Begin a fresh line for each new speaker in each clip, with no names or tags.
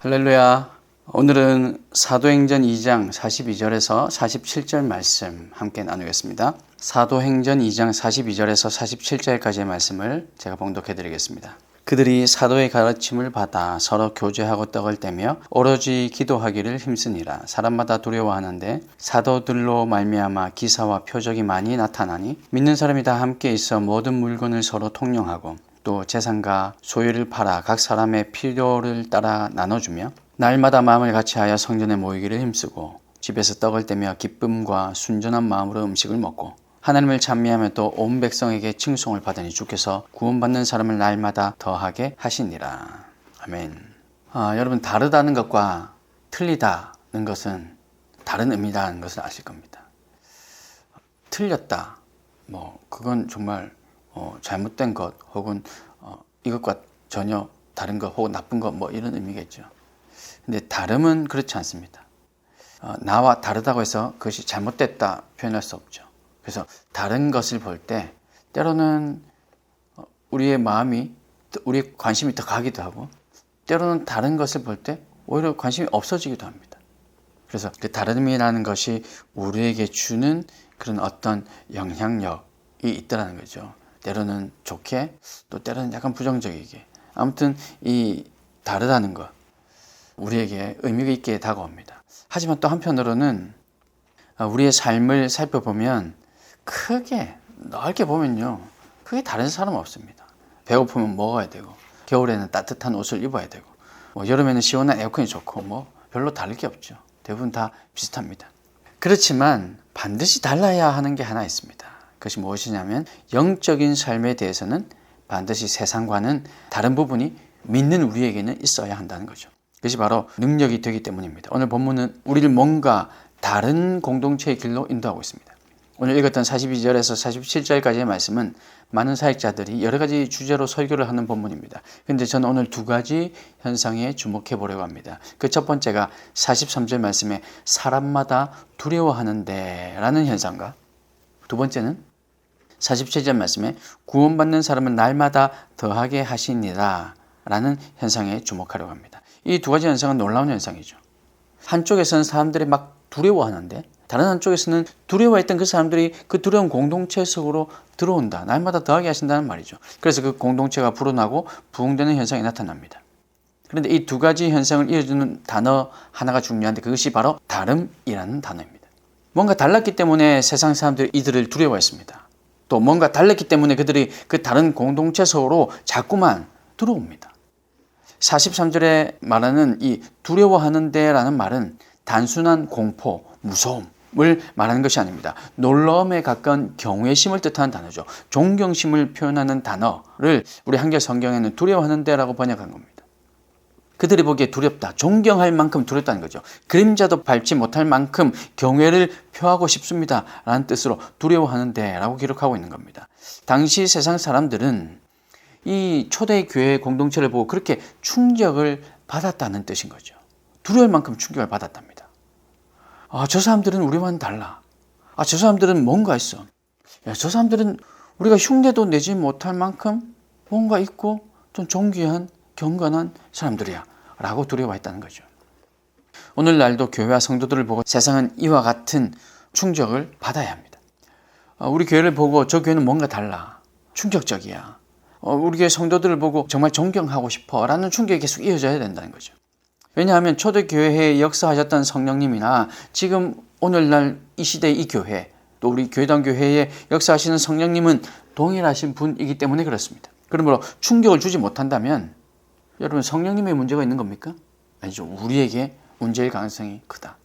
할렐루야. 오늘은 사도행전 2장 42절에서 47절 말씀 함께 나누겠습니다. 사도행전 2장 42절에서 47절까지의 말씀을 제가 봉독해 드리겠습니다. 그들이 사도의 가르침을 받아 서로 교제하고 떡을 떼며 오로지 기도하기를 힘쓰니라. 사람마다 두려워하는데 사도들로 말미암아 기사와 표적이 많이 나타나니 믿는 사람이 다 함께 있어 모든 물건을 서로 통용하고 또 재산과 소유를 팔아 각 사람의 필요를 따라 나눠주며 날마다 마음을 같이하여 성전에 모이기를 힘쓰고 집에서 떡을 떼며 기쁨과 순전한 마음으로 음식을 먹고 하나님을 찬미하며 또 온 백성에게 칭송을 받으니 주께서 구원받는 사람을 날마다 더하게 하시니라. 아멘. 여러분, 다르다는 것과 틀리다는 것은 다른 의미라는 것을 아실 겁니다. 틀렸다, 그건 정말 잘못된 것 혹은 이것과 전혀 다른 것 혹은 나쁜 것 이런 의미겠죠. 근데 다름은 그렇지 않습니다. 나와 다르다고 해서 그것이 잘못됐다 표현할 수 없죠. 그래서 다른 것을 볼 때 때로는 우리의 마음이, 우리의 관심이 더 가기도 하고 때로는 다른 것을 볼 때 오히려 관심이 없어지기도 합니다. 그래서 그 다름이라는 것이 우리에게 주는 그런 어떤 영향력이 있다는 거죠. 때로는 좋게, 또 때로는 약간 부정적이게. 아무튼 이 다르다는 것, 우리에게 의미가 있게 다가옵니다. 하지만 또 한편으로는 우리의 삶을 살펴보면 크게, 넓게 보면요, 크게 다른 사람은 없습니다. 배고프면 먹어야 되고, 겨울에는 따뜻한 옷을 입어야 되고, 여름에는 시원한 에어컨이 좋고, 별로 다를 게 없죠. 대부분 다 비슷합니다. 그렇지만 반드시 달라야 하는 게 하나 있습니다. 그것이 무엇이냐면 영적인 삶에 대해서는 반드시 세상과는 다른 부분이 믿는 우리에게는 있어야 한다는 거죠. 그것이 바로 능력이 되기 때문입니다. 오늘 본문은 우리를 뭔가 다른 공동체의 길로 인도하고 있습니다. 오늘 읽었던 42절에서 47절까지의 말씀은 많은 사역자들이 여러 가지 주제로 설교를 하는 본문입니다. 그런데 저는 오늘 두 가지 현상에 주목해 보려고 합니다. 그 첫 번째가 43절 말씀에 사람마다 두려워하는데 라는 현상과, 두 번째는 47절 말씀에 구원받는 사람은 날마다 더하게 하시니라 라는 현상에 주목하려고 합니다. 이 두 가지 현상은 놀라운 현상이죠. 한쪽에서는 사람들이 막 두려워하는데 다른 한쪽에서는 두려워했던 그 사람들이 그 두려운 공동체 속으로 들어온다. 날마다 더하게 하신다는 말이죠. 그래서 그 공동체가 불어나고 부흥되는 현상이 나타납니다. 그런데 이 두 가지 현상을 이어주는 단어 하나가 중요한데 그것이 바로 다름이라는 단어입니다. 뭔가 달랐기 때문에 세상 사람들이 이들을 두려워했습니다. 또 뭔가 달랐기 때문에 그들이 그 다른 공동체 속으로 자꾸만 들어옵니다. 43절에 말하는 이 두려워하는데 라는 말은 단순한 공포, 무서움을 말하는 것이 아닙니다. 놀라움에 가까운 경외심을 뜻하는 단어죠. 존경심을 표현하는 단어를 우리 한글 성경에는 두려워하는데 라고 번역한 겁니다. 그들이 보기에 두렵다, 존경할 만큼 두렵다는 거죠. 그림자도 밟지 못할 만큼 경외를 표하고 싶습니다 라는 뜻으로 두려워하는데 라고 기록하고 있는 겁니다. 당시 세상 사람들은 이 초대교회 공동체를 보고 그렇게 충격을 받았다는 뜻인 거죠. 두려울 만큼 충격을 받았답니다. 저 사람들은 우리와는 달라. 저 사람들은 뭔가 있어. 저 사람들은 우리가 흉내도 내지 못할 만큼 뭔가 있고 좀 존귀한 경건한 사람들이야 라고 두려워했다는 거죠. 오늘날도 교회와 성도들을 보고 세상은 이와 같은 충격을 받아야 합니다. 우리 교회를 보고 저 교회는 뭔가 달라, 충격적이야, 우리 교회 성도들을 보고 정말 존경하고 싶어 라는 충격이 계속 이어져야 된다는 거죠. 왜냐하면 초대교회에 역사하셨던 성령님이나 지금 오늘날 이 시대의 이 교회, 또 우리 교회당교회에 역사하시는 성령님은 동일하신 분이기 때문에 그렇습니다. 그러므로 충격을 주지 못한다면 여러분, 성령님의 문제가 있는 겁니까? 아니죠. 우리에게 문제일 가능성이 크다.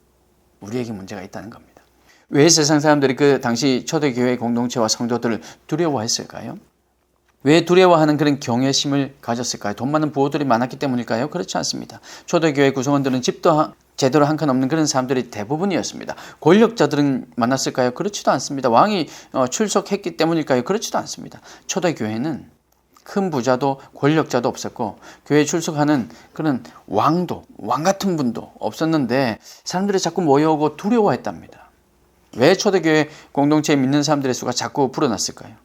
우리에게 문제가 있다는 겁니다. 왜 세상 사람들이 그 당시 초대교회 공동체와 성도들을 두려워했을까요? 왜 두려워하는 그런 경외심을 가졌을까요? 돈 많은 부호들이 많았기 때문일까요? 그렇지 않습니다. 초대교회 구성원들은 집도 제대로 한 칸 없는 그런 사람들이 대부분이었습니다. 권력자들은 많았을까요? 그렇지도 않습니다. 왕이 출석했기 때문일까요? 그렇지도 않습니다. 초대교회는 큰 부자도 권력자도 없었고 교회에 출석하는 그런 왕 같은 분도 없었는데 사람들이 자꾸 모여오고 두려워했답니다. 왜 초대교회 공동체에 믿는 사람들의 수가 자꾸 불어났을까요?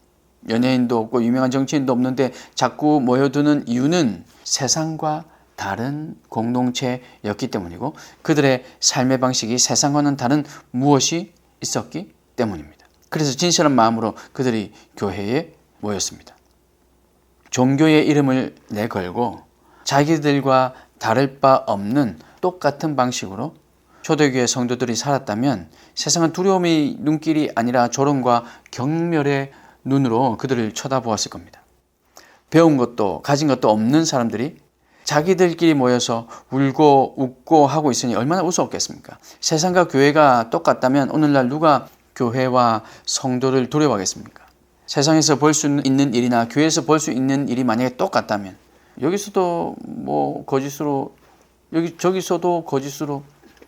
연예인도 없고 유명한 정치인도 없는데 자꾸 모여드는 이유는 세상과 다른 공동체였기 때문이고 그들의 삶의 방식이 세상과는 다른 무엇이 있었기 때문입니다. 그래서 진실한 마음으로 그들이 교회에 모였습니다. 종교의 이름을 내걸고 자기들과 다를 바 없는 똑같은 방식으로 초대교회 성도들이 살았다면 세상은 두려움의 눈길이 아니라 조롱과 경멸의 눈으로 그들을 쳐다보았을 겁니다. 배운 것도 가진 것도 없는 사람들이 자기들끼리 모여서 울고 웃고 하고 있으니 얼마나 우스웠겠습니까? 세상과 교회가 똑같다면 오늘날 누가 교회와 성도를 두려워하겠습니까? 세상에서 볼 수 있는 일이나 교회에서 볼 수 있는 일이 만약에 똑같다면 여기서도 거짓으로 저기서도 거짓으로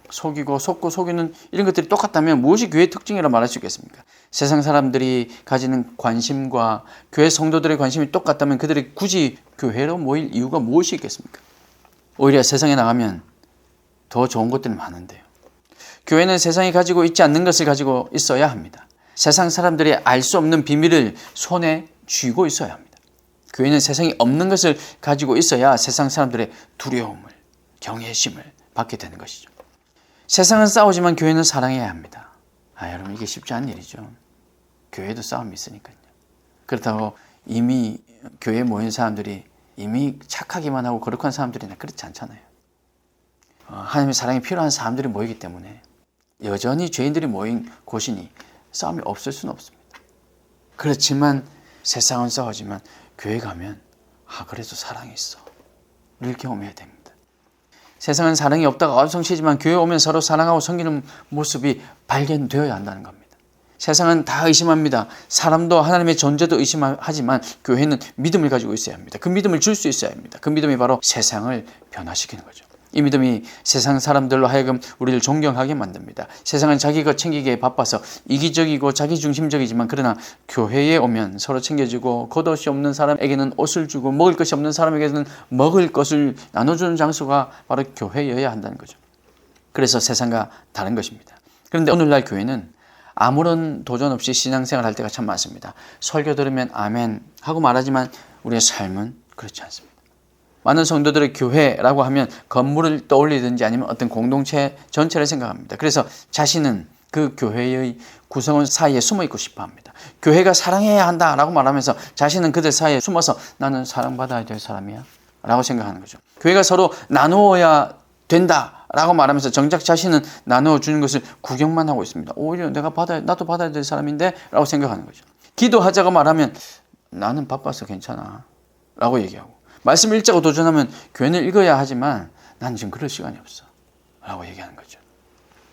속이고 속고 속이는 이런 것들이 똑같다면 무엇이 교회의 특징이라고 말할 수 있겠습니까? 세상 사람들이 가지는 관심과 교회 성도들의 관심이 똑같다면 그들이 굳이 교회로 모일 이유가 무엇이 있겠습니까? 오히려 세상에 나가면 더 좋은 것들이 많은데요. 교회는 세상이 가지고 있지 않는 것을 가지고 있어야 합니다. 세상 사람들이 알 수 없는 비밀을 손에 쥐고 있어야 합니다. 교회는 세상이 없는 것을 가지고 있어야 세상 사람들의 두려움을, 경외심을 받게 되는 것이죠. 세상은 싸우지만 교회는 사랑해야 합니다. 여러분 이게 쉽지 않은 일이죠. 교회도 싸움이 있으니까요. 그렇다고 이미 교회에 모인 사람들이 이미 착하기만 하고 거룩한 사람들이나 그렇지 않잖아요. 하나님의 사랑이 필요한 사람들이 모이기 때문에 여전히 죄인들이 모인 곳이니 싸움이 없을 수는 없습니다. 그렇지만 세상은 싸우지만 교회 가면 그래도 사랑이 있어. 늘 경험해야 됩니다. 세상은 사랑이 없다가 어성시지만 교회 오면 서로 사랑하고 섬기는 모습이 발견되어야 한다는 겁니다. 세상은 다 의심합니다. 사람도 하나님의 존재도 의심하지만 교회는 믿음을 가지고 있어야 합니다. 그 믿음을 줄 수 있어야 합니다. 그 믿음이 바로 세상을 변화시키는 거죠. 이 믿음이 세상 사람들로 하여금 우리를 존경하게 만듭니다. 세상은 자기 것 챙기기에 바빠서 이기적이고 자기중심적이지만 그러나 교회에 오면 서로 챙겨주고 겉옷이 없는 사람에게는 옷을 주고 먹을 것이 없는 사람에게는 먹을 것을 나눠주는 장소가 바로 교회여야 한다는 거죠. 그래서 세상과 다른 것입니다. 그런데 오늘날 교회는 아무런 도전 없이 신앙생활 할 때가 참 많습니다. 설교 들으면 아멘 하고 말하지만 우리의 삶은 그렇지 않습니다. 많은 성도들의 교회라고 하면 건물을 떠올리든지 아니면 어떤 공동체 전체를 생각합니다. 그래서 자신은 그 교회의 구성원 사이에 숨어 있고 싶어 합니다. 교회가 사랑해야 한다라고 말하면서 자신은 그들 사이에 숨어서 나는 사랑받아야 될 사람이야 라고 생각하는 거죠. 교회가 서로 나누어야 된다라고 말하면서 정작 자신은 나누어 주는 것을 구경만 하고 있습니다. 오히려 나도 받아야 될 사람인데 라고 생각하는 거죠. 기도하자고 말하면 나는 바빠서 괜찮아 라고 얘기하고 말씀 읽자고 도전하면 교회는 읽어야 하지만 난 지금 그럴 시간이 없어 라고 얘기하는 거죠.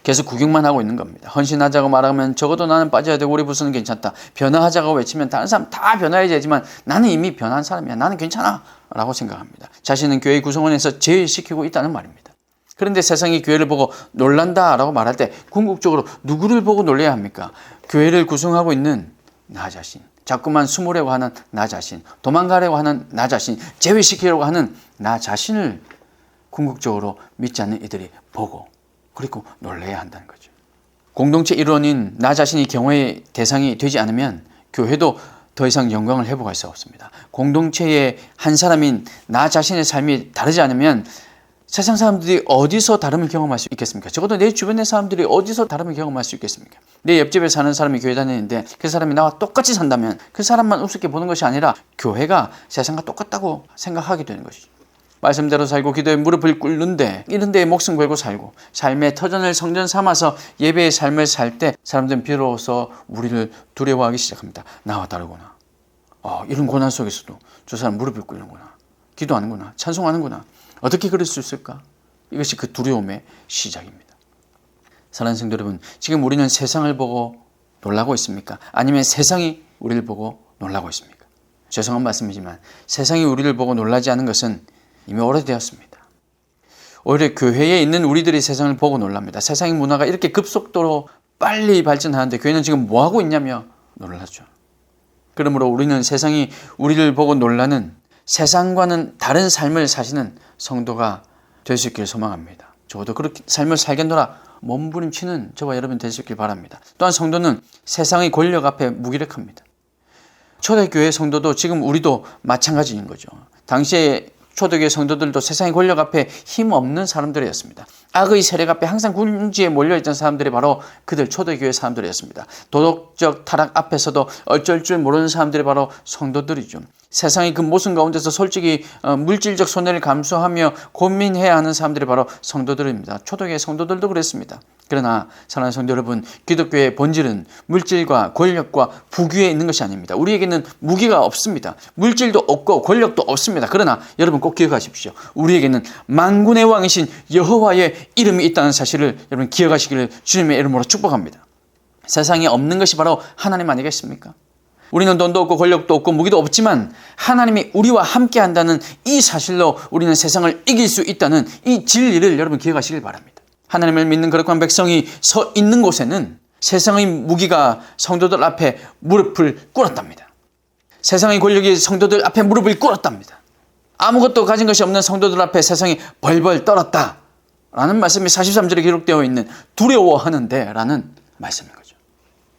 계속 구경만 하고 있는 겁니다. 헌신하자고 말하면 적어도 나는 빠져야 되고 우리 부서는 괜찮다. 변화하자고 외치면 다른 사람 다 변화해야 되지만 나는 이미 변한 사람이야. 나는 괜찮아 라고 생각합니다. 자신은 교회 구성원에서 제외시키고 있다는 말입니다. 그런데 세상이 교회를 보고 놀란다 라고 말할 때 궁극적으로 누구를 보고 놀라야 합니까? 교회를 구성하고 있는 나 자신, 자꾸만 숨으려고 하는 나 자신, 도망가려고 하는 나 자신, 제외시키려고 하는 나 자신을 궁극적으로 믿지 않는 이들이 보고 그리고 놀라야 한다는 거죠. 공동체 일원인 나 자신이 경외의 대상이 되지 않으면 교회도 더 이상 영광을 회복할 수 없습니다. 공동체의 한 사람인 나 자신의 삶이 다르지 않으면 세상 사람들이 어디서 다름을 경험할 수 있겠습니까? 적어도 내 주변의 사람들이 어디서 다름을 경험할 수 있겠습니까? 내 옆집에 사는 사람이 교회 다니는데 그 사람이 나와 똑같이 산다면 그 사람만 우습게 보는 것이 아니라 교회가 세상과 똑같다고 생각하게 되는 것이죠. 말씀대로 살고 기도에 무릎을 꿇는데 이런 데에 목숨 걸고 살고 삶의 터전을 성전 삼아서 예배의 삶을 살 때 사람들은 비로소 우리를 두려워하기 시작합니다. 나와 다르구나. 이런 고난 속에서도 저 사람 무릎을 꿇는구나. 기도하는구나. 찬송하는구나. 어떻게 그럴 수 있을까? 이것이 그 두려움의 시작입니다. 사랑하는 성도 여러분, 지금 우리는 세상을 보고 놀라고 있습니까? 아니면 세상이 우리를 보고 놀라고 있습니까? 죄송한 말씀이지만 세상이 우리를 보고 놀라지 않은 것은 이미 오래되었습니다. 오히려 교회에 있는 우리들이 세상을 보고 놀랍니다. 세상의 문화가 이렇게 급속도로 빨리 발전하는데 교회는 지금 뭐하고 있냐며 놀라죠. 그러므로 우리는 세상이 우리를 보고 놀라는 세상과는 다른 삶을 사시는 성도가 될 수 있기를 소망합니다. 적어도 그렇게 삶을 살겠노라 몸부림치는 저와 여러분 될 수 있길 바랍니다. 또한 성도는 세상의 권력 앞에 무기력합니다. 초대교회 성도도 지금 우리도 마찬가지인 거죠. 당시에 초대교회 성도들도 세상의 권력 앞에 힘없는 사람들이었습니다. 악의 세력 앞에 항상 궁지에 몰려있던 사람들이 바로 그들 초대교회 사람들이었습니다. 도덕적 타락 앞에서도 어쩔 줄 모르는 사람들이 바로 성도들이죠. 세상의 그 모순 가운데서 솔직히 물질적 손해를 감수하며 고민해야 하는 사람들이 바로 성도들입니다. 초대교회 성도들도 그랬습니다. 그러나 사랑하는 성도 여러분, 기독교의 본질은 물질과 권력과 부귀에 있는 것이 아닙니다. 우리에게는 무기가 없습니다. 물질도 없고 권력도 없습니다. 그러나 여러분 꼭 기억하십시오. 우리에게는 만군의 왕이신 여호와의 이름이 있다는 사실을 여러분 기억하시기를 주님의 이름으로 축복합니다. 세상에 없는 것이 바로 하나님 아니겠습니까? 우리는 돈도 없고 권력도 없고 무기도 없지만 하나님이 우리와 함께 한다는 이 사실로 우리는 세상을 이길 수 있다는 이 진리를 여러분 기억하시길 바랍니다. 하나님을 믿는 거룩한 백성이 서 있는 곳에는 세상의 무기가 성도들 앞에 무릎을 꿇었답니다. 세상의 권력이 성도들 앞에 무릎을 꿇었답니다. 아무것도 가진 것이 없는 성도들 앞에 세상이 벌벌 떨었다 라는 말씀이 43절에 기록되어 있는 두려워하는데 라는 말씀인 거죠.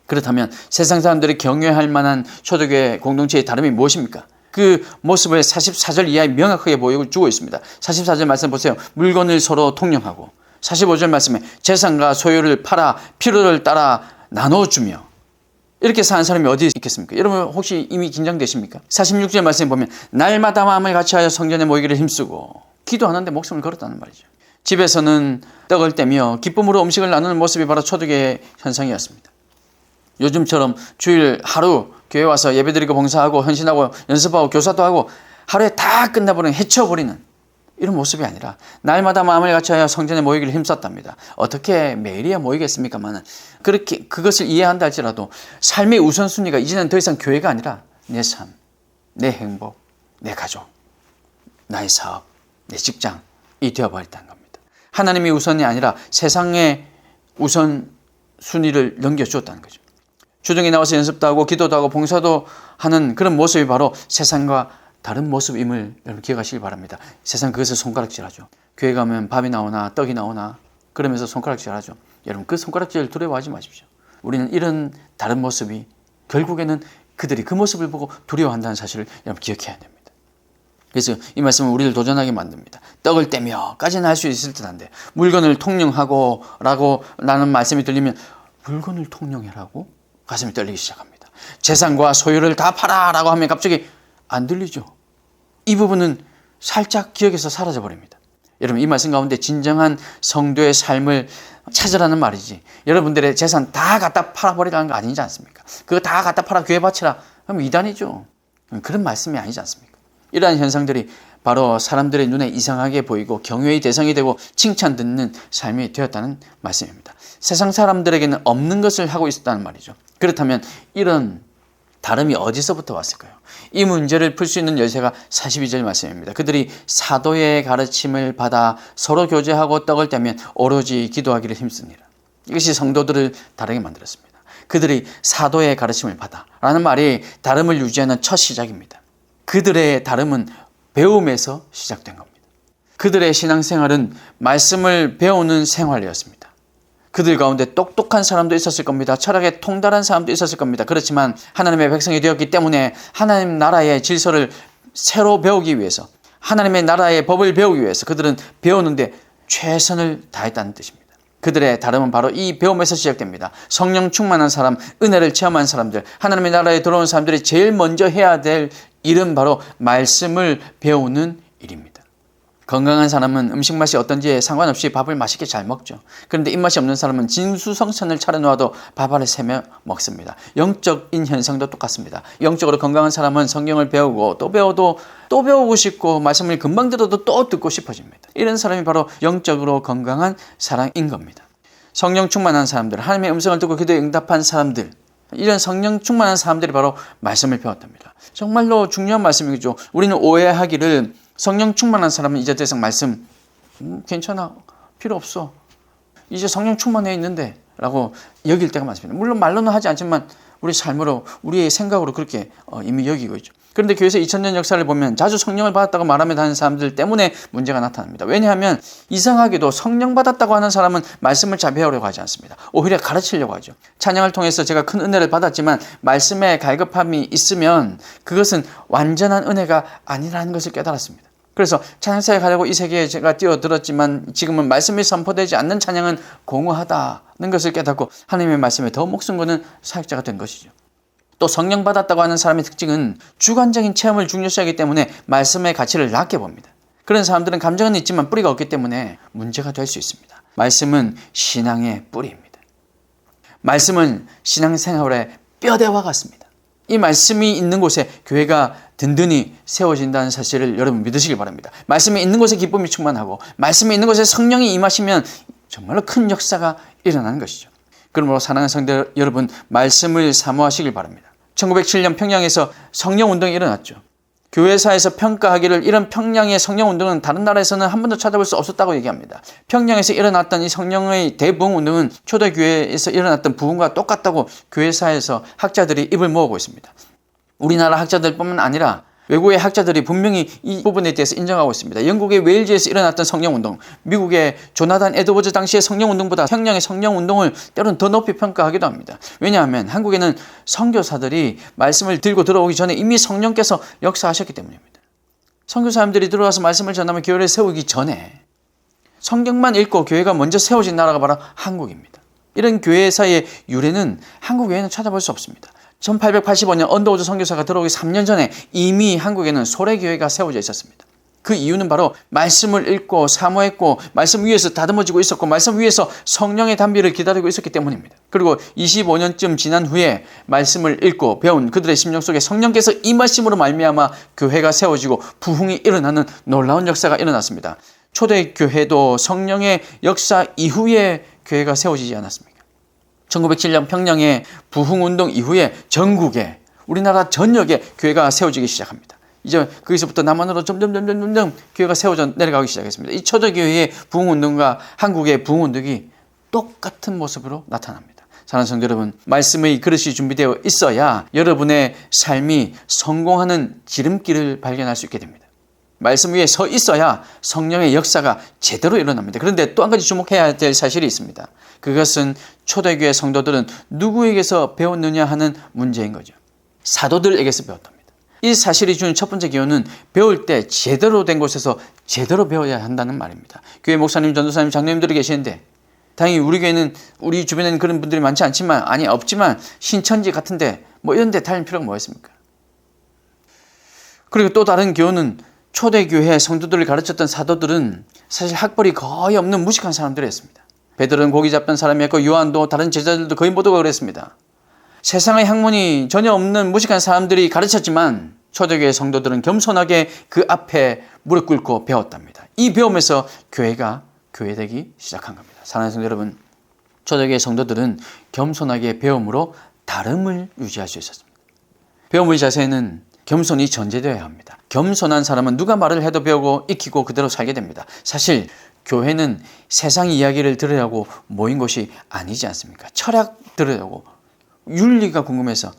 그렇다면 세상 사람들이 경외할 만한 초대교회 공동체의 다름이 무엇입니까? 그 모습을 44절 이하에 명확하게 보여주고 있습니다. 44절 말씀 보세요. 물건을 서로 통용하고 45절 말씀에 재산과 소유를 팔아 필요를 따라 나눠주며 이렇게 사는 사람이 어디 있겠습니까? 여러분 혹시 이미 긴장되십니까? 46절 말씀에 보면 날마다 마음을 같이하여 성전에 모이기를 힘쓰고 기도하는데 목숨을 걸었다는 말이죠. 집에서는 떡을 떼며 기쁨으로 음식을 나누는 모습이 바로 초대교회의 현상이었습니다. 요즘처럼 주일 하루 교회 와서 예배드리고 봉사하고 헌신하고 연습하고 교사도 하고 하루에 다 끝나버리는 헤쳐버리는 이런 모습이 아니라 날마다 마음을 같이하여 성전에 모이기를 힘썼답니다. 어떻게 매일이야 모이겠습니까만 그렇게 그것을 이해한다 할지라도 삶의 우선순위가 이제는 더 이상 교회가 아니라 내 삶, 내 행복, 내 가족, 나의 사업, 내 직장이 되어버렸다는 겁니다. 하나님이 우선이 아니라 세상의 우선순위를 넘겨주었다는 거죠. 주중에 나와서 연습도 하고 기도도 하고 봉사도 하는 그런 모습이 바로 세상과 다른 모습임을 여러분 기억하시기 바랍니다. 세상 그것을 손가락질하죠. 교회 가면 밥이 나오나 떡이 나오나 그러면서 손가락질하죠. 여러분 그 손가락질 두려워하지 마십시오. 우리는 이런 다른 모습이 결국에는 그들이 그 모습을 보고 두려워한다는 사실을 여러분 기억해야 됩니다. 그래서 이 말씀은 우리를 도전하게 만듭니다. 떡을 떼며까지는 할 수 있을 듯한데 물건을 통용하고 라고 라는 말씀이 들리면 물건을 통용해라고? 가슴이 떨리기 시작합니다. 재산과 소유를 다 팔아라고 하면 갑자기 안 들리죠. 이 부분은 살짝 기억에서 사라져버립니다. 여러분 이 말씀 가운데 진정한 성도의 삶을 찾으라는 말이지 여러분들의 재산 다 갖다 팔아버리라는 거 아니지 않습니까? 그거 다 갖다 팔아 교회 바치라 그럼 이단이죠. 그런 말씀이 아니지 않습니까? 이러한 현상들이 바로 사람들의 눈에 이상하게 보이고 경외의 대상이 되고 칭찬 듣는 삶이 되었다는 말씀입니다. 세상 사람들에게는 없는 것을 하고 있었다는 말이죠. 그렇다면 이런 다름이 어디서부터 왔을까요? 이 문제를 풀 수 있는 열쇠가 42절 말씀입니다. 그들이 사도의 가르침을 받아 서로 교제하고 떡을 떼면 오로지 기도하기를 힘쓰니라. 이것이 성도들을 다르게 만들었습니다. 그들이 사도의 가르침을 받아 라는 말이 다름을 유지하는 첫 시작입니다. 그들의 다름은 배움에서 시작된 겁니다. 그들의 신앙생활은 말씀을 배우는 생활이었습니다. 그들 가운데 똑똑한 사람도 있었을 겁니다. 철학에 통달한 사람도 있었을 겁니다. 그렇지만 하나님의 백성이 되었기 때문에 하나님 나라의 질서를 새로 배우기 위해서 하나님의 나라의 법을 배우기 위해서 그들은 배우는데 최선을 다했다는 뜻입니다. 그들의 다름은 바로 이 배움에서 시작됩니다. 성령 충만한 사람, 은혜를 체험한 사람들, 하나님의 나라에 들어온 사람들이 제일 먼저 해야 될 일은 바로 말씀을 배우는 일입니다. 건강한 사람은 음식 맛이 어떤지에 상관없이 밥을 맛있게 잘 먹죠. 그런데 입맛이 없는 사람은 진수성찬을 차려놓아도 밥 아래 새며 먹습니다. 영적인 현상도 똑같습니다. 영적으로 건강한 사람은 성경을 배우고 또 배워도 또 배우고 싶고 말씀을 금방 들어도 또 듣고 싶어집니다. 이런 사람이 바로 영적으로 건강한 사람인 겁니다. 성령 충만한 사람들, 하나님의 음성을 듣고 기도에 응답한 사람들, 이런 성령 충만한 사람들이 바로 말씀을 배웠답니다. 정말로 중요한 말씀이죠. 우리는 오해하기를 성령 충만한 사람은 이제 더 이상 말씀 괜찮아 필요 없어 이제 성령 충만해 있는데 라고 여길 때가 많습니다. 물론 말로는 하지 않지만 우리 삶으로 우리의 생각으로 그렇게 이미 여기고 있죠. 그런데 교회에서 2000년 역사를 보면 자주 성령을 받았다고 말하며 다니는 사람들 때문에 문제가 나타납니다. 왜냐하면 이상하게도 성령 받았다고 하는 사람은 말씀을 잘 배우려고 하지 않습니다. 오히려 가르치려고 하죠. 찬양을 통해서 제가 큰 은혜를 받았지만 말씀에 갈급함이 있으면 그것은 완전한 은혜가 아니라는 것을 깨달았습니다. 그래서 찬양사에 가려고 이 세계에 제가 뛰어들었지만 지금은 말씀이 선포되지 않는 찬양은 공허하다는 것을 깨닫고 하나님의 말씀에 더 목숨 거는 사역자가 된 것이죠. 또 성령 받았다고 하는 사람의 특징은 주관적인 체험을 중요시하기 때문에 말씀의 가치를 낮게 봅니다. 그런 사람들은 감정은 있지만 뿌리가 없기 때문에 문제가 될 수 있습니다. 말씀은 신앙의 뿌리입니다. 말씀은 신앙생활의 뼈대와 같습니다. 이 말씀이 있는 곳에 교회가 든든히 세워진다는 사실을 여러분 믿으시길 바랍니다. 말씀이 있는 곳에 기쁨이 충만하고 말씀이 있는 곳에 성령이 임하시면 정말로 큰 역사가 일어나는 것이죠. 그러므로 사랑하는 성도 여러분, 말씀을 사모하시길 바랍니다. 1907년 평양에서 성령운동이 일어났죠. 교회사에서 평가하기를 이런 평양의 성령운동은 다른 나라에서는 한 번도 찾아볼 수 없었다고 얘기합니다. 평양에서 일어났던 이 성령의 대부흥운동은 초대교회에서 일어났던 부흥과 똑같다고 교회사에서 학자들이 입을 모으고 있습니다. 우리나라 학자들뿐만 아니라 외국의 학자들이 분명히 이 부분에 대해서 인정하고 있습니다. 영국의 웨일즈에서 일어났던 성령운동, 미국의 조나단 에드워즈 당시의 성령운동보다 평양의 성령운동을 때로는 더 높이 평가하기도 합니다. 왜냐하면 한국에는 선교사들이 말씀을 들고 들어오기 전에 이미 성령께서 역사하셨기 때문입니다. 선교사님들이 들어와서 말씀을 전하면 교회를 세우기 전에 성경만 읽고 교회가 먼저 세워진 나라가 바로 한국입니다. 이런 교회사의 유래는 한국 외에는 찾아볼 수 없습니다. 1885년 언더우드 선교사가 들어오기 3년 전에 이미 한국에는 소래교회가 세워져 있었습니다. 그 이유는 바로 말씀을 읽고 사모했고 말씀 위에서 다듬어지고 있었고 말씀 위에서 성령의 단비를 기다리고 있었기 때문입니다. 그리고 25년쯤 지난 후에 말씀을 읽고 배운 그들의 심령 속에 성령께서 임하심으로 말미암아 교회가 세워지고 부흥이 일어나는 놀라운 역사가 일어났습니다. 초대교회도 성령의 역사 이후에 교회가 세워지지 않았습니까? 1907년 평양의 부흥운동 이후에 전국에 우리나라 전역에 교회가 세워지기 시작합니다. 이제 거기서부터 남한으로 점점 교회가 세워져 내려가기 시작했습니다. 이 초대교회의 부흥운동과 한국의 부흥운동이 똑같은 모습으로 나타납니다. 사랑하는 성도 여러분, 말씀의 그릇이 준비되어 있어야 여러분의 삶이 성공하는 지름길을 발견할 수 있게 됩니다. 말씀 위에 서 있어야 성령의 역사가 제대로 일어납니다. 그런데 또 한 가지 주목해야 될 사실이 있습니다. 그것은 초대교회 성도들은 누구에게서 배웠느냐 하는 문제인 거죠. 사도들에게서 배웠답니다. 이 사실이 주는 첫 번째 기호는 배울 때 제대로 된 곳에서 제대로 배워야 한다는 말입니다. 교회 목사님, 전도사님, 장로님들이 계시는데 다행히 우리 교회는 우리 주변에는 그런 분들이 많지 않지만 없지만 신천지 같은데 뭐 이런 데 다닐 필요가 뭐였습니까? 그리고 또 다른 기호는 초대교회 성도들을 가르쳤던 사도들은 사실 학벌이 거의 없는 무식한 사람들이었습니다. 베드로는 고기 잡던 사람이었고 요한도 다른 제자들도 거의 모두가 그랬습니다. 세상의 학문이 전혀 없는 무식한 사람들이 가르쳤지만 초대교회 성도들은 겸손하게 그 앞에 무릎 꿇고 배웠답니다. 이 배움에서 교회가 교회되기 시작한 겁니다. 사랑하는 성도 여러분, 초대교회 성도들은 겸손하게 배움으로 다름을 유지할 수 있었습니다. 배움의 자세는 겸손이 전제되어야 합니다. 겸손한 사람은 누가 말을 해도 배우고 익히고 그대로 살게 됩니다. 사실 교회는 세상 이야기를 들으려고 모인 곳이 아니지 않습니까? 철학 들으려고, 윤리가 궁금해서,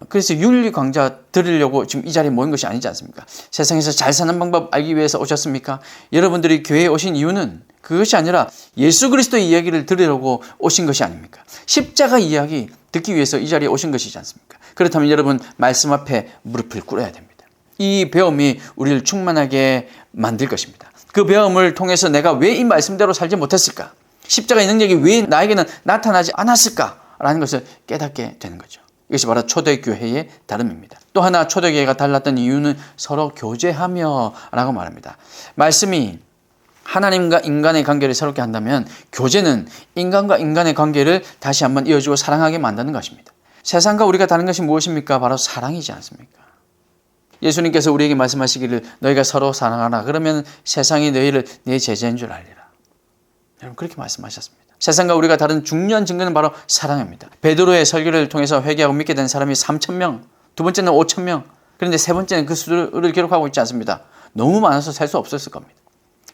그래서 윤리 강좌 들으려고 지금 이 자리에 모인 것이 아니지 않습니까? 세상에서 잘 사는 방법 알기 위해서 오셨습니까? 여러분들이 교회에 오신 이유는 그것이 아니라 예수 그리스도의 이야기를 들으려고 오신 것이 아닙니까? 십자가 이야기 듣기 위해서 이 자리에 오신 것이지 않습니까? 그렇다면 여러분, 말씀 앞에 무릎을 꿇어야 됩니다. 이 배움이 우리를 충만하게 만들 것입니다. 그 배움을 통해서 내가 왜 이 말씀대로 살지 못했을까? 십자가의 능력이 왜 나에게는 나타나지 않았을까라는 것을 깨닫게 되는 거죠. 이것이 바로 초대교회의 다름입니다. 또 하나 초대교회가 달랐던 이유는 서로 교제하며 라고 말합니다. 말씀이 하나님과 인간의 관계를 새롭게 한다면 교제는 인간과 인간의 관계를 다시 한번 이어주고 사랑하게 만드는 것입니다. 세상과 우리가 다른 것이 무엇입니까? 바로 사랑이지 않습니까? 예수님께서 우리에게 말씀하시기를 너희가 서로 사랑하라. 그러면 세상이 너희를 내 제자인 줄 알리라. 여러분, 그렇게 말씀하셨습니다. 세상과 우리가 다른 중요한 증거는 바로 사랑입니다. 베드로의 설교를 통해서 회개하고 믿게 된 사람이 3,000명, 두 번째는 5,000명, 그런데 세 번째는 그 수를 기록하고 있지 않습니다. 너무 많아서 셀 수 없었을 겁니다.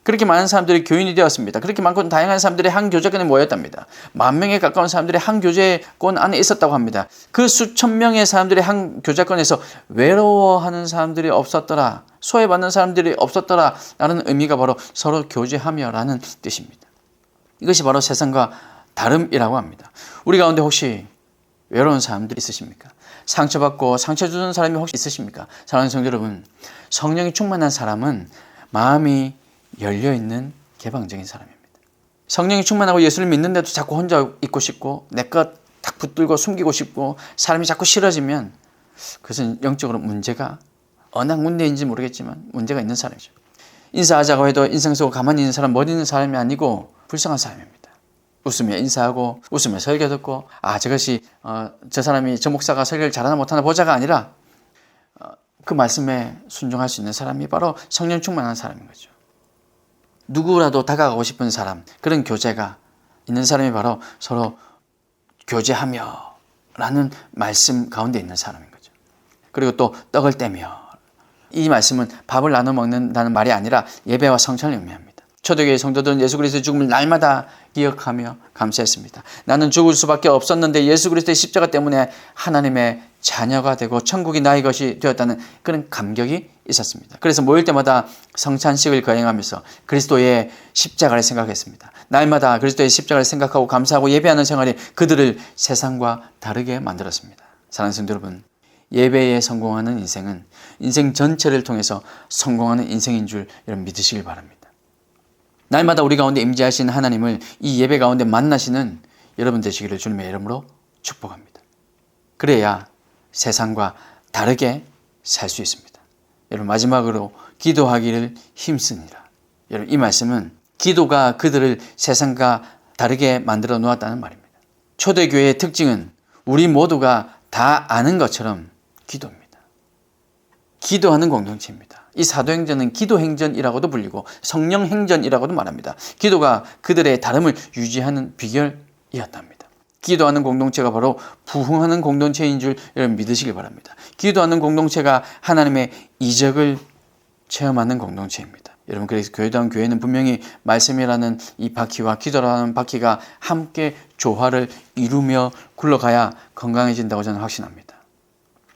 그렇게 많은 사람들이 교인이 되었습니다. 그렇게 많고 다양한 사람들이 한 교제권에 모였답니다. 10,000명에 가까운 사람들이 한 교제권 안에 있었다고 합니다. 그 수천 명의 사람들이 한 교제권에서 외로워하는 사람들이 없었더라, 소외받는 사람들이 없었더라 라는 의미가 바로 서로 교제하며 라는 뜻입니다. 이것이 바로 세상과 다름이라고 합니다. 우리 가운데 혹시 외로운 사람들이 있으십니까? 상처받고 상처 주는 사람이 혹시 있으십니까? 사랑하는 성도 여러분, 성령이 충만한 사람은 마음이 열려있는 개방적인 사람입니다. 성령이 충만하고 예수를 믿는데도 자꾸 혼자 있고 싶고 내 것 탁 붙들고 숨기고 싶고 사람이 자꾸 싫어지면 그것은 영적으로 문제가 어느 문제인지 모르겠지만 문제가 있는 사람이죠. 인사하자고 해도 인상 쓰고 가만히 있는 사람, 멋 있는 사람이 아니고 불쌍한 사람입니다. 웃으며 인사하고 웃으며 설교 듣고 저것이 저 사람이 저 목사가 설교를 잘하나 못하나 보자가 아니라 그 말씀에 순종할 수 있는 사람이 바로 성령 충만한 사람인 거죠. 누구라도 다가가고 싶은 사람, 그런 교제가 있는 사람이 바로 서로 교제하며 라는 말씀 가운데 있는 사람인 거죠. 그리고 또 떡을 떼며, 이 말씀은 밥을 나눠 먹는다는 말이 아니라 예배와 성찬을 의미합니다. 초대교회 성도들은 예수 그리스도의 죽음을 날마다 기억하며 감사했습니다. 나는 죽을 수밖에 없었는데 예수 그리스도의 십자가 때문에 하나님의 자녀가 되고 천국이 나의 것이 되었다는 그런 감격이 있었습니다. 그래서 모일 때마다 성찬식을 거행하면서 그리스도의 십자가를 생각했습니다. 날마다 그리스도의 십자가를 생각하고 감사하고 예배하는 생활이 그들을 세상과 다르게 만들었습니다. 사랑하는 성도 여러분, 예배에 성공하는 인생은 인생 전체를 통해서 성공하는 인생인 줄 여러분 믿으시길 바랍니다. 날마다 우리 가운데 임재하신 하나님을 이 예배 가운데 만나시는 여러분 되시기를 주님의 이름으로 축복합니다. 그래야 세상과 다르게 살 수 있습니다. 여러분 마지막으로 기도하기를 힘쓰니라. 여러분 이 말씀은 기도가 그들을 세상과 다르게 만들어 놓았다는 말입니다. 초대교회의 특징은 우리 모두가 다 아는 것처럼 기도입니다. 기도하는 공동체입니다. 이 사도행전은 기도행전이라고도 불리고 성령행전이라고도 말합니다. 기도가 그들의 다름을 유지하는 비결이었답니다. 기도하는 공동체가 바로 부흥하는 공동체인 줄 여러분 믿으시길 바랍니다. 기도하는 공동체가 하나님의 이적을 체험하는 공동체입니다. 여러분 그래서 교회다운 교회는 분명히 말씀이라는 이 바퀴와 기도라는 바퀴가 함께 조화를 이루며 굴러가야 건강해진다고 저는 확신합니다.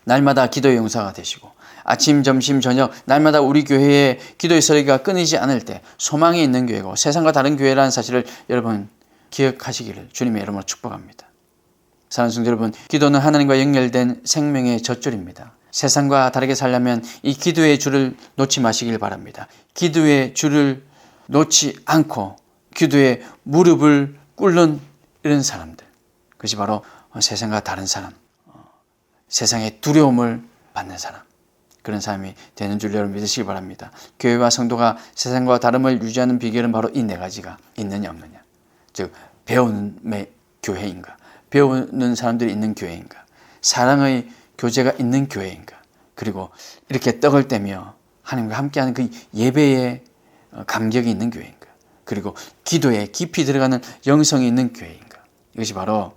날마다 기도의 용사가 되시고 아침, 점심, 저녁 날마다 우리 교회의 기도의 소리가 끊이지 않을 때 소망이 있는 교회고 세상과 다른 교회라는 사실을 여러분 기억하시기를 주님의 이름으로 축복합니다. 사랑하는 성도 여러분, 기도는 하나님과 연결된 생명의 젖줄입니다. 세상과 다르게 살려면 이 기도의 줄을 놓지 마시길 바랍니다. 기도의 줄을 놓지 않고 기도의 무릎을 꿇는 이런 사람들, 그것이 바로 세상과 다른 사람, 세상의 두려움을 받는 사람, 그런 사람이 되는 줄 여러분 믿으시기 바랍니다. 교회와 성도가 세상과 다름을 유지하는 비결은 바로 이 네 가지가 있느냐 없느냐. 즉 배우는 교회인가, 배우는 사람들이 있는 교회인가, 사랑의 교제가 있는 교회인가, 그리고 이렇게 떡을 떼며 하나님과 함께하는 그 예배의 감격이 있는 교회인가, 그리고 기도에 깊이 들어가는 영성이 있는 교회인가. 이것이 바로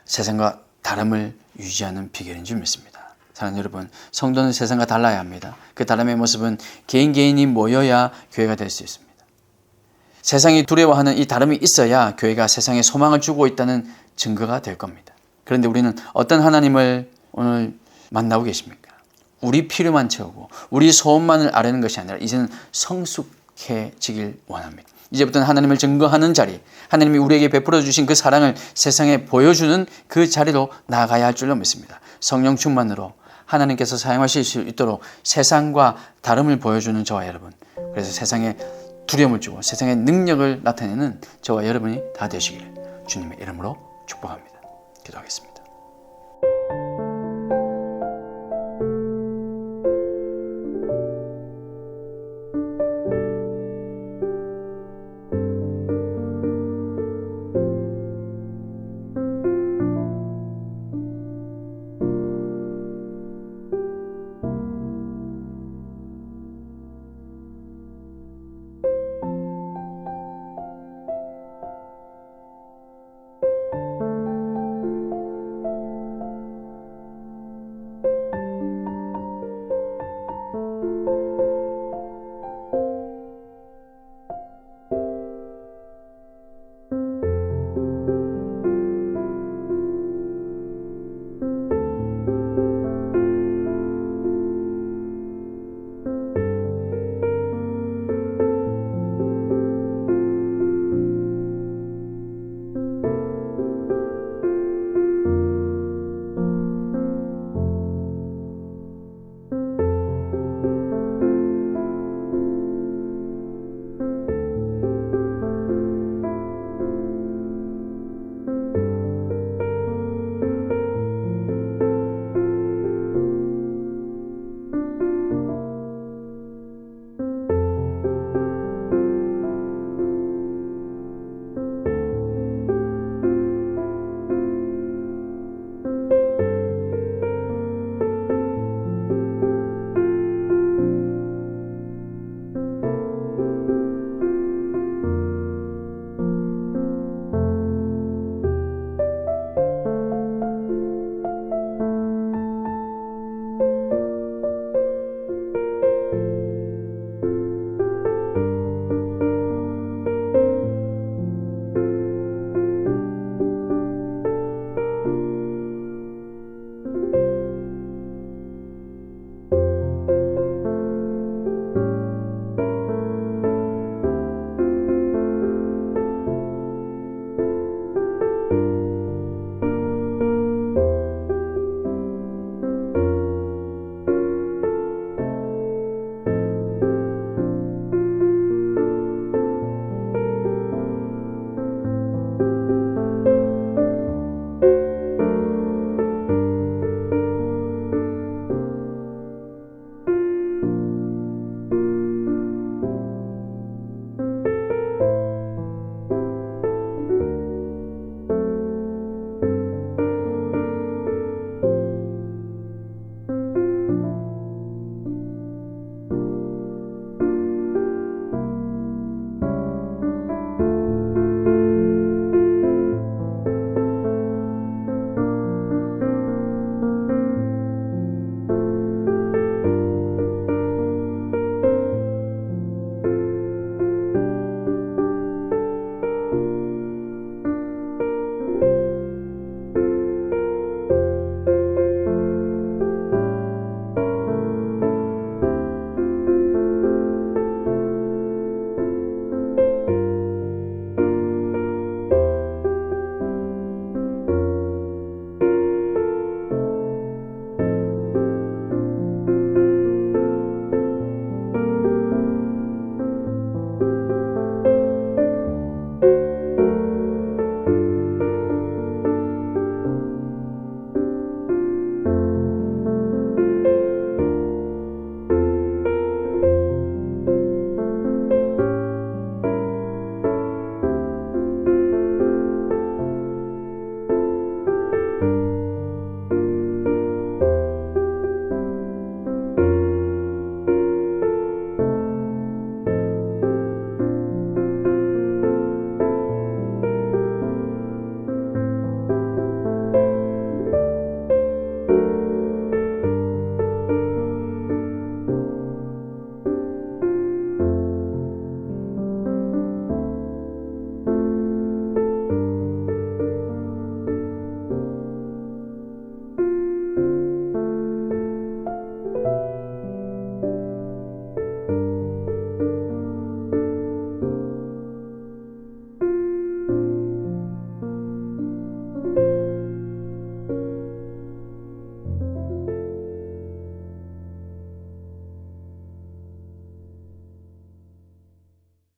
세상과 다름을 유지하는 비결인 줄 믿습니다. 사랑하는 여러분, 성도는 세상과 달라야 합니다. 그 다름의 모습은 개인이 모여야 교회가 될 수 있습니다. 세상이 두려워하는 이 다름이 있어야 교회가 세상에 소망을 주고 있다는 증거가 될 겁니다. 그런데 우리는 어떤 하나님을 오늘 만나고 계십니까? 우리 필요만 채우고 우리 소원만을 아뢰는 것이 아니라 이제는 성숙해지길 원합니다. 이제부터는 하나님을 증거하는 자리, 하나님이 우리에게 베풀어 주신 그 사랑을 세상에 보여주는 그 자리로 나아가야 할 줄로 믿습니다. 성령 충만으로 하나님께서 사용하실 수 있도록 세상과 다름을 보여주는 저와 여러분, 그래서 세상에 두려움을 주고 세상의 능력을 나타내는 저와 여러분이 다 되시기를 주님의 이름으로 축복합니다. 기도하겠습니다.